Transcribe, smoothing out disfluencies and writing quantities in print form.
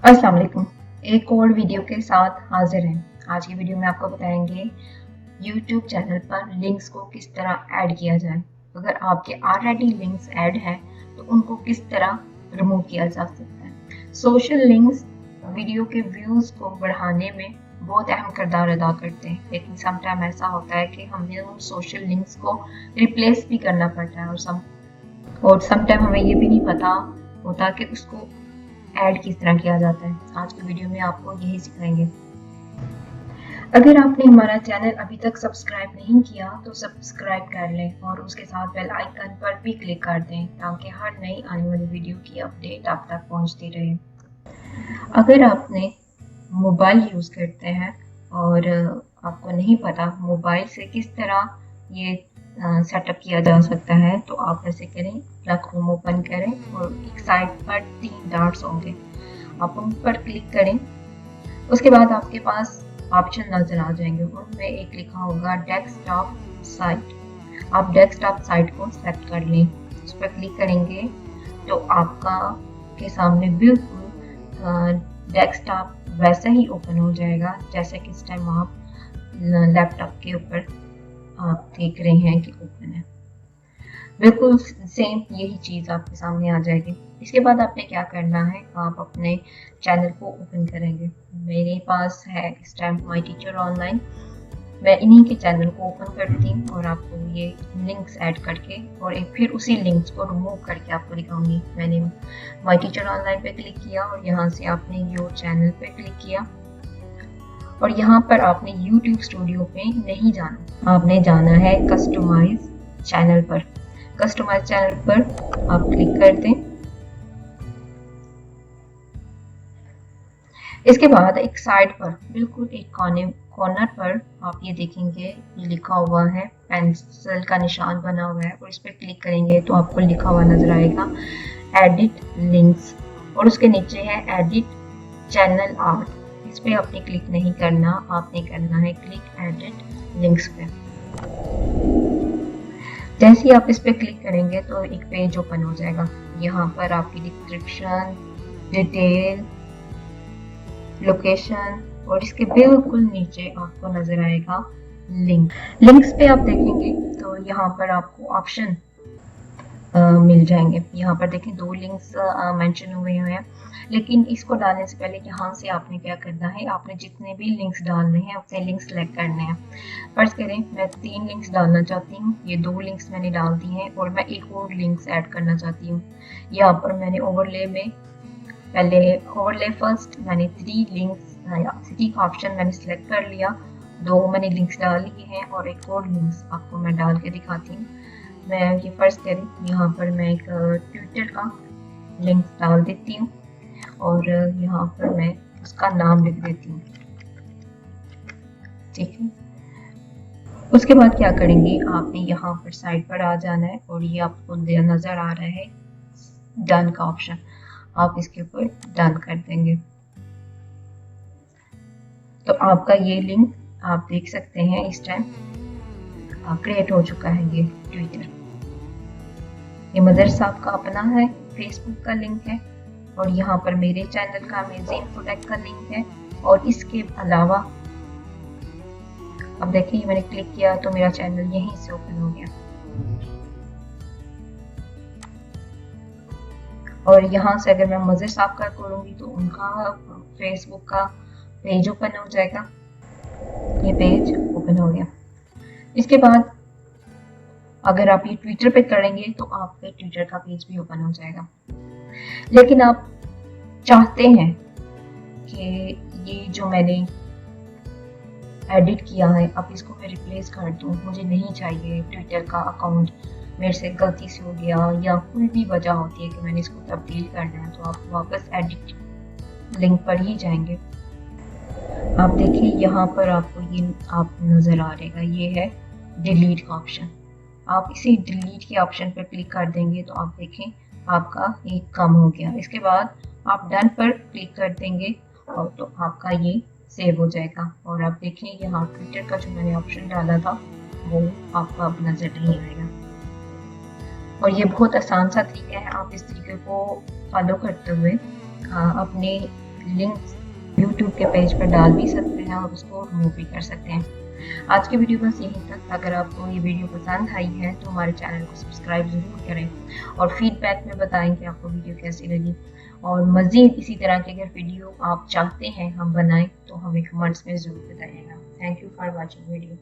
अस्सलाम वालेकुम। एक और वीडियो के साथ हाजिर हैं। आज की वीडियो में आपको बताएंगे YouTube चैनल पर लिंक्स को किस तरह ऐड किया जाए। अगर आपके ऑलरेडी लिंक्स ऐड हैं तो उनको किस तरह रिमूव किया जा सकता है। सोशल लिंक्स वीडियो के व्यूज को बढ़ाने में बहुत अहम किरदार अदा करते हैं, लेकिन समटाइम ऐसा होता है कि हमें उन सोशल लिंक्स को रिप्लेस भी करना पड़ता है और समटाइम हमें ये भी नहीं पता होता कि उसको ऐड किस तरह किया जाता है। आज की वीडियो में आपको यही सिखाएंगे। अगर आपने हमारा चैनल अभी तक सब्सक्राइब नहीं किया तो सब्सक्राइब कर लें और उसके साथ बेल आइकन पर भी क्लिक कर दें ताकि हर नई आने वाली वीडियो की अपडेट आप तक पहुंचती रहे। अगर आपने मोबाइल यूज़ करते हैं और आपको नहीं पता मोबाइल से किस तरह ये सेटअप किया जा सकता है तो आप ऐसे करें, अपना क्रोम ओपन करें और एक साइड पर 3 डॉट्स होंगे, आप उन पर क्लिक करें। उसके बाद आपके पास ऑप्शन नजर आ जाएंगे, उनमें एक लिखा होगा डेस्कटॉप साइट। आप डेस्कटॉप साइट को सेलेक्ट कर लें, उस पर क्लिक करेंगे तो आपका के सामने बिल्कुल डेस्कटॉप वैसा ही ओपन हो जाएगा जैसे कि इस टाइम आप लैपटॉप के ऊपर आप देख रहे हैं कि ओपन है। बिल्कुल सेम यही चीज़ आपके सामने आ जाएगी। इसके बाद आपने क्या करना है, आप अपने चैनल को ओपन करेंगे। मेरे पास है इस टाइम माई टीचर ऑनलाइन, मैं इन्हीं के चैनल को ओपन करती हूँ और आपको ये लिंक्स ऐड करके और एक फिर उसी लिंक्स को रिमूव करके आपको दिखाऊंगी। मैंने माई टीचर ऑनलाइन पे क्लिक किया और यहाँ से आपने योर चैनल पे क्लिक किया और यहाँ पर आपने यूट्यूब स्टूडियो पे नहीं जाना, आपने जाना है कस्टमाइज चैनल पर। कस्टमाइज चैनल पर आप क्लिक कर दें। इसके बाद एक साइड पर बिल्कुल एक कॉर्नर पर आप ये देखेंगे, ये लिखा हुआ है, पेंसिल का निशान बना हुआ है और इस पर क्लिक करेंगे तो आपको लिखा हुआ नजर आएगा एडिट लिंक्स और उसके नीचे है एडिट चैनल आर्ट। इस पर आपने क्लिक नहीं करना, आपने करना है क्लिक एडिट लिंक्स पे। जैसे ही आप इस पे क्लिक करेंगे तो एक पेज ओपन हो जाएगा। यहाँ पर आपकी डिस्क्रिप्शन, डिटेल, लोकेशन और इसके बिल्कुल नीचे आपको नजर आएगा लिंक। लिंक्स पे आप देखेंगे तो यहाँ पर आपको ऑप्शन मिल जाएंगे। यहाँ पर देखें 2 लिंक्स मेंशन हुए हैं, लेकिन इसको डालने से पहले यहाँ से आपने क्या करना है, आपने जितने भी लिंक्स डालने हैं अपने लिंक्स सेलेक्ट करने हैं। फर्ज करें मैं 3 लिंक्स डालना चाहती हूँ, ये 2 लिंक्स मैंने डाल दी हैं और मैं एक और लिंक्स ऐड करना चाहती हूँ। यहाँ पर मैंने ओवरले में पहले ओवरले फर्स्ट मैंने 3 लिंक्स सिटी का ऑप्शन मैंने सेलेक्ट कर लिया, 2 मैंने लिंक्स डाल लिए हैं और एक और लिंक्स आपको मैं डाल के दिखाती हूँ। मैं ये फर्स्ट करें, यहाँ पर मैं एक ट्विटर का लिंक डाल देती हूँ और यहाँ पर मैं उसका नाम लिख देती हूँ, ठीक है। उसके बाद क्या करेंगे, आपने यहाँ पर साइड पर आ जाना है और ये आपको नजर आ रहा है डन का ऑप्शन, आप इसके ऊपर डन कर देंगे तो आपका ये लिंक आप देख सकते हैं इस टाइम क्रिएट हो चुका है। ये ट्विटर, ये मदर साहब का अपना है, फेसबुक का लिंक है और यहाँ पर मेरे चैनल का अमेजिंग प्रोडक्ट का लिंक है और इसके अलावा अब देखिए मैंने क्लिक किया तो मेरा चैनल यहीं से ओपन हो गया और यहाँ से अगर मैं मज़र साहब का करूँगी तो उनका फेसबुक का पेज ओपन हो जाएगा। ये पेज ओपन हो गया। इसके बाद अगर आप ये ट्विटर पे करेंगे तो आपके ट्विटर का पेज भी ओपन हो जाएगा। लेकिन आप चाहते हैं कि ये जो मैंने एडिट किया है अब इसको मैं रिप्लेस कर दूं, मुझे नहीं चाहिए ट्विटर का अकाउंट, मेरे से गलती से हो गया या कोई भी वजह होती है कि मैंने इसको तब्दील करना है, तो आप वापस एडिट लिंक पर ही जाएंगे। आप देखिए यहाँ पर आपको ये आप नज़र आ रहेगा, ये है डिलीट का ऑप्शन। आप इसी डिलीट के ऑप्शन पर क्लिक कर देंगे तो आप देखें आपका ये कम हो गया। इसके बाद आप डन पर क्लिक कर देंगे और तो आपका ये सेव हो जाएगा और आप देखें यहाँ ट्विटर का जो मैंने ऑप्शन डाला था वो आपको अब नज़र नहीं आएगा। और ये बहुत आसान सा तरीका है, आप इस तरीके को फॉलो करते हुए अपने लिंक्स यूट्यूब के पेज पर डाल भी सकते हैं और उसको रिमूव भी कर सकते हैं। आज की वीडियो बस यही तक। अगर आपको ये वीडियो पसंद आई है तो हमारे चैनल को सब्सक्राइब ज़रूर करें और फीडबैक में बताएं कि आपको वीडियो कैसी लगी। और मज़ीद इसी तरह की अगर वीडियो आप चाहते हैं हम बनाएं तो हमें कमेंट्स में ज़रूर बताइएगा। Thank you for watching video.